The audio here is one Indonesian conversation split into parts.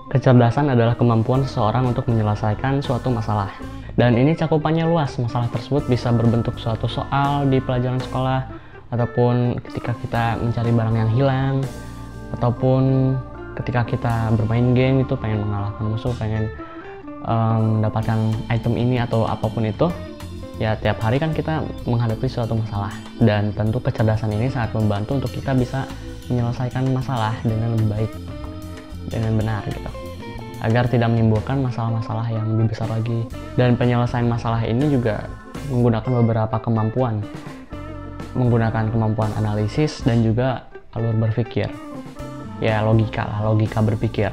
Kecerdasan adalah kemampuan seseorang untuk menyelesaikan suatu masalah. Dan ini cakupannya luas. Masalah tersebut bisa berbentuk suatu soal di pelajaran sekolah, ataupun ketika kita mencari barang yang hilang, ataupun ketika kita bermain game itu pengen mengalahkan musuh, pengen mendapatkan item ini atau apapun itu. Ya tiap hari kan kita menghadapi suatu masalah, dan tentu kecerdasan ini sangat membantu untuk kita bisa menyelesaikan masalah dengan lebih baik, dengan benar gitu, agar tidak menimbulkan masalah-masalah yang lebih besar lagi. Dan penyelesaian masalah ini juga menggunakan beberapa kemampuan, menggunakan kemampuan analisis dan juga alur berpikir, ya logika berpikir.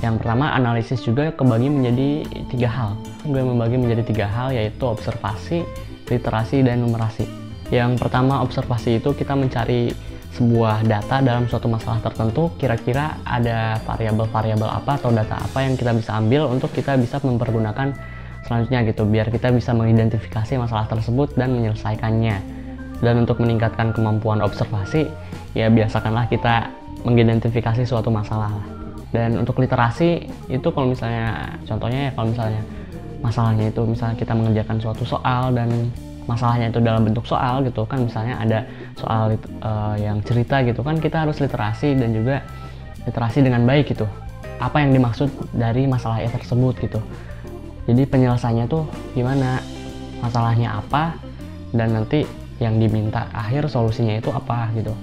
Yang pertama, analisis juga kebagi menjadi 3 hal. Gue membagi menjadi 3 hal, yaitu observasi, literasi, dan numerasi. Yang pertama, observasi itu kita mencari sebuah data dalam suatu masalah tertentu, kira-kira ada variabel-variabel apa atau data apa yang kita bisa ambil untuk kita bisa mempergunakan selanjutnya gitu, biar kita bisa mengidentifikasi masalah tersebut dan menyelesaikannya. Dan untuk meningkatkan kemampuan observasi, ya biasakanlah kita mengidentifikasi suatu masalah. Dan untuk literasi itu kalau misalnya, contohnya ya kalau misalnya masalahnya itu misalnya kita mengerjakan suatu soal dan masalahnya itu dalam bentuk soal gitu kan, misalnya ada soal yang cerita gitu kan, kita harus literasi dan juga literasi dengan baik gitu, apa yang dimaksud dari masalah tersebut gitu. Jadi penyelesaiannya tuh gimana, masalahnya apa, dan nanti yang diminta akhir solusinya itu apa gitu.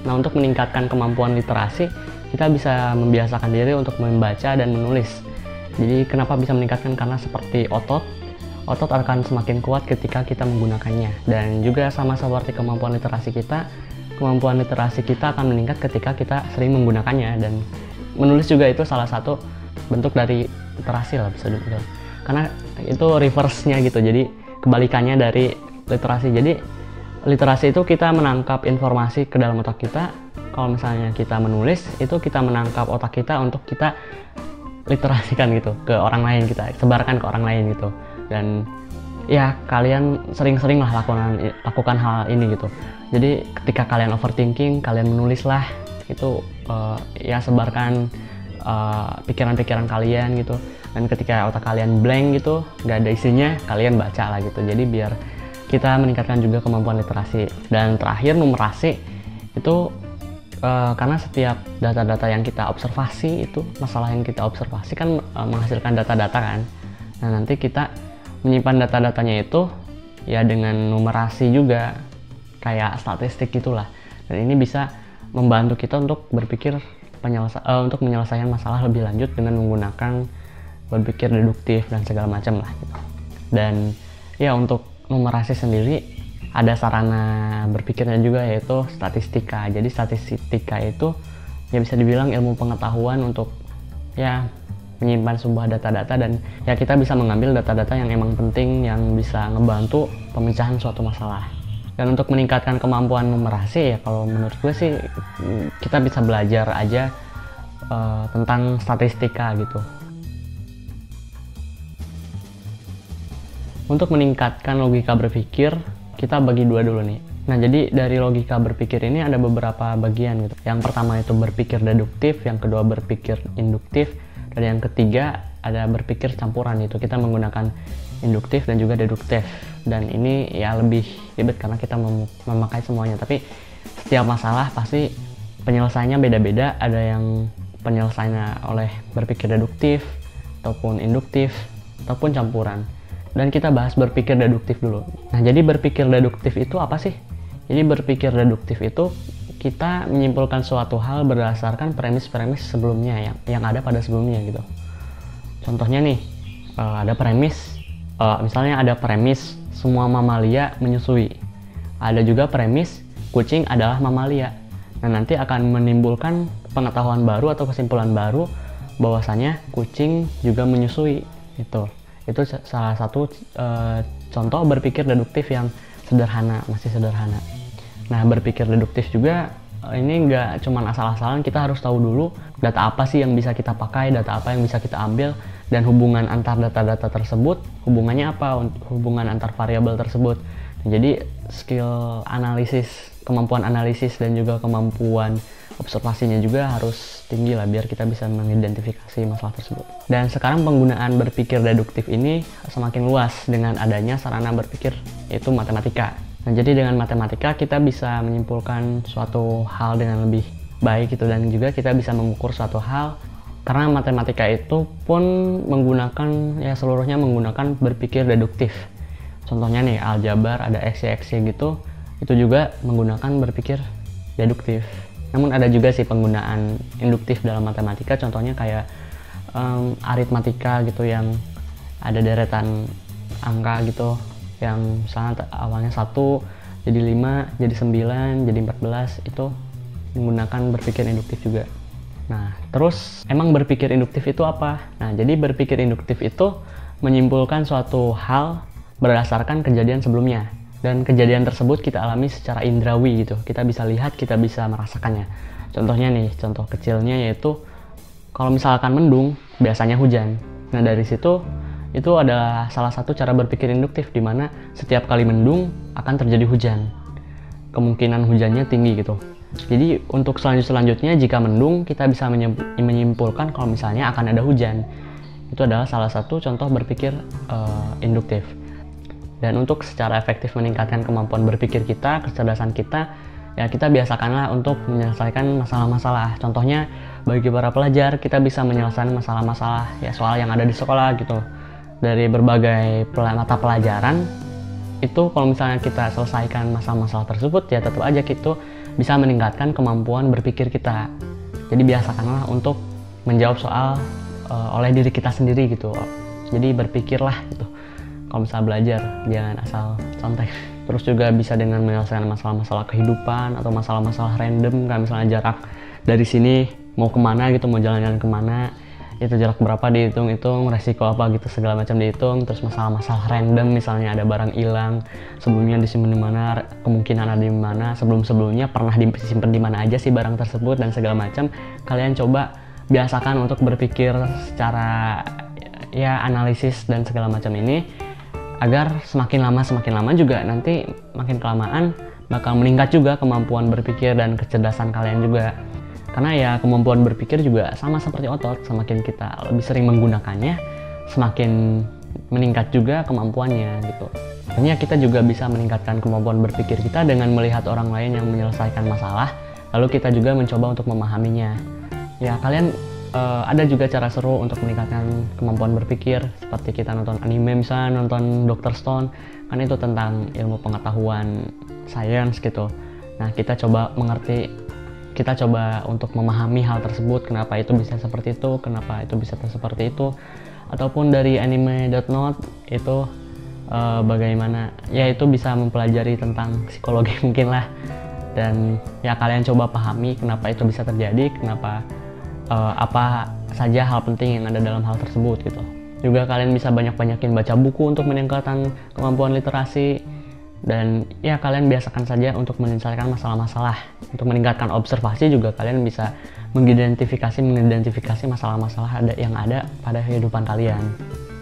Nah, untuk meningkatkan kemampuan literasi, kita bisa membiasakan diri untuk membaca dan menulis. Jadi kenapa bisa meningkatkan? Karena seperti otot akan semakin kuat ketika kita menggunakannya. Dan juga sama seperti kemampuan literasi kita akan meningkat ketika kita sering menggunakannya. Dan menulis juga itu salah satu bentuk dari literasi lah, bisa dibilang. Karena itu reverse-nya gitu, jadi kebalikannya dari literasi. Jadi literasi itu kita menangkap informasi ke dalam otak kita. Kalau misalnya kita menulis, itu kita menangkap otak kita untuk kita literasikan gitu ke orang lain, kita sebarkan ke orang lain gitu. Dan ya kalian sering-sering lah lakukan hal ini gitu. Jadi ketika kalian overthinking, kalian menulislah itu, ya sebarkan pikiran-pikiran kalian gitu. Dan ketika otak kalian blank gitu, nggak ada isinya, kalian baca lah gitu. Jadi biar kita meningkatkan juga kemampuan literasi. Dan terakhir, numerasi itu karena setiap data-data yang kita observasi itu, masalah yang kita observasi kan menghasilkan data-data kan. Nah, nanti kita menyimpan data-datanya itu ya dengan numerasi juga, kayak statistik gitulah. Dan ini bisa membantu kita untuk berpikir untuk menyelesaikan masalah lebih lanjut dengan menggunakan berpikir deduktif dan segala macam lah gitu. Dan ya untuk numerasi sendiri ada sarana berpikirnya juga, yaitu statistika. Jadi statistika itu ya bisa dibilang ilmu pengetahuan untuk ya menyimpan sebuah data-data, dan ya kita bisa mengambil data-data yang emang penting yang bisa ngebantu pemecahan suatu masalah. Dan untuk meningkatkan kemampuan numerasi, ya kalau menurut gue sih kita bisa belajar aja tentang statistika gitu. Untuk meningkatkan logika berpikir, kita bagi 2 dulu nih. Nah, jadi dari logika berpikir ini ada beberapa bagian gitu. Yang pertama itu berpikir deduktif, yang kedua berpikir induktif, dan yang ketiga ada berpikir campuran, itu kita menggunakan induktif dan juga deduktif. Dan ini ya lebih ribet karena kita memakai semuanya, tapi setiap masalah pasti penyelesaiannya beda-beda. Ada yang penyelesaiannya oleh berpikir deduktif ataupun induktif ataupun campuran. Dan kita bahas berpikir deduktif dulu. Nah, jadi berpikir deduktif itu apa sih? Jadi berpikir deduktif itu kita menyimpulkan suatu hal berdasarkan premis-premis sebelumnya yang ada pada sebelumnya gitu. Contohnya nih, ada premis, misalnya ada premis semua mamalia menyusui. Ada juga premis kucing adalah mamalia. Nah, nanti akan menimbulkan pengetahuan baru atau kesimpulan baru bahwasanya kucing juga menyusui gitu. Itu salah satu contoh berpikir deduktif yang sederhana, masih sederhana. Nah, berpikir deduktif juga ini nggak cuma asal-asalan, kita harus tahu dulu data apa sih yang bisa kita pakai, data apa yang bisa kita ambil, dan hubungan antar data-data tersebut, hubungannya apa, hubungan antar variabel tersebut. Nah, jadi skill analisis, kemampuan analisis dan juga kemampuan observasinya juga harus tinggi lah biar kita bisa mengidentifikasi masalah tersebut. Dan sekarang penggunaan berpikir deduktif ini semakin luas dengan adanya sarana berpikir yaitu matematika. Nah, jadi dengan matematika kita bisa menyimpulkan suatu hal dengan lebih baik gitu, dan juga kita bisa mengukur suatu hal karena matematika itu pun menggunakan seluruhnya menggunakan berpikir deduktif. Contohnya nih aljabar ada x, y, x, y gitu, itu juga menggunakan berpikir deduktif. Namun ada juga sih penggunaan induktif dalam matematika, contohnya kayak aritmatika gitu yang ada deretan angka gitu, yang misalnya awalnya 1 jadi 5 jadi 9 jadi 14, itu menggunakan berpikir induktif juga. Nah, terus emang berpikir induktif itu apa? Nah, jadi berpikir induktif itu menyimpulkan suatu hal berdasarkan kejadian sebelumnya. Dan kejadian tersebut kita alami secara indrawi gitu. Kita bisa lihat, kita bisa merasakannya. Contohnya nih, contoh kecilnya yaitu kalau misalkan mendung, biasanya hujan. Nah, dari situ itu adalah salah satu cara berpikir induktif di mana setiap kali mendung akan terjadi hujan. Kemungkinan hujannya tinggi gitu. Jadi untuk selanjutnya jika mendung, kita bisa menyimpulkan kalau misalnya akan ada hujan. Itu adalah salah satu contoh berpikir induktif. Dan untuk secara efektif meningkatkan kemampuan berpikir kita, kecerdasan kita, ya kita biasakanlah untuk menyelesaikan masalah-masalah. Contohnya bagi para pelajar, kita bisa menyelesaikan masalah-masalah ya soal yang ada di sekolah gitu. Dari berbagai mata pelajaran, itu kalau misalnya kita selesaikan masalah-masalah tersebut, ya tetap aja gitu bisa meningkatkan kemampuan berpikir kita. Jadi biasakanlah untuk menjawab soal oleh diri kita sendiri gitu. Jadi berpikirlah gitu. Kalau misalnya belajar, jangan asal contek. Terus juga bisa dengan menyelesaikan masalah-masalah kehidupan atau masalah-masalah random, kayak misalnya jarak dari sini mau kemana gitu, mau jalan-jalan kemana, itu jarak berapa dihitung-hitung, resiko apa gitu segala macam dihitung. Terus masalah-masalah random, misalnya ada barang hilang, sebelumnya disimpan di mana, kemungkinan ada di mana, sebelum-sebelumnya pernah disimpan di mana aja sih barang tersebut dan segala macam. Kalian coba biasakan untuk berpikir secara analisis dan segala macam ini, agar semakin lama juga nanti makin kelamaan bakal meningkat juga kemampuan berpikir dan kecerdasan kalian juga. Karena ya kemampuan berpikir juga sama seperti otot, semakin kita lebih sering menggunakannya, semakin meningkat juga kemampuannya gitu. Artinya kita juga bisa meningkatkan kemampuan berpikir kita dengan melihat orang lain yang menyelesaikan masalah, lalu kita juga mencoba untuk memahaminya. Ya kalian ada juga cara seru untuk meningkatkan kemampuan berpikir, seperti kita nonton anime, misalnya nonton Dr. Stone, kan itu tentang ilmu pengetahuan sains gitu. Nah, kita coba mengerti, kita coba untuk memahami hal tersebut, kenapa itu bisa seperti itu, kenapa itu bisa seperti itu. Ataupun dari anime Death Note itu bagaimana, ya itu bisa mempelajari tentang psikologi mungkin lah. Dan ya kalian coba pahami kenapa itu bisa terjadi, kenapa apa saja hal penting yang ada dalam hal tersebut gitu. Juga kalian bisa banyak-banyakin baca buku untuk meningkatkan kemampuan literasi, dan ya kalian biasakan saja untuk menyelesaikan masalah-masalah. Untuk meningkatkan observasi juga kalian bisa mengidentifikasi masalah-masalah yang ada pada kehidupan kalian.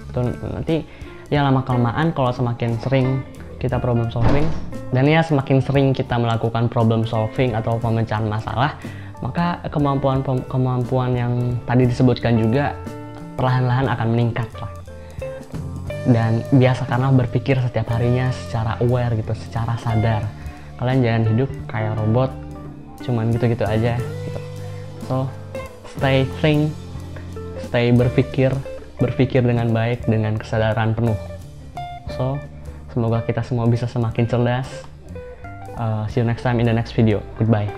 Itu nanti ya lama-kelamaan kalau semakin sering kita problem solving, dan ya semakin sering kita melakukan problem solving atau pemecahan masalah, maka kemampuan yang tadi disebutkan juga perlahan-lahan akan meningkat lah. Dan biasakanlah berpikir setiap harinya secara aware gitu, secara sadar. Kalian jangan hidup kayak robot, cuman gitu-gitu aja gitu. So, stay think, stay berpikir dengan baik, dengan kesadaran penuh. So, semoga kita semua bisa semakin cerdas. See you next time in the next video. Goodbye.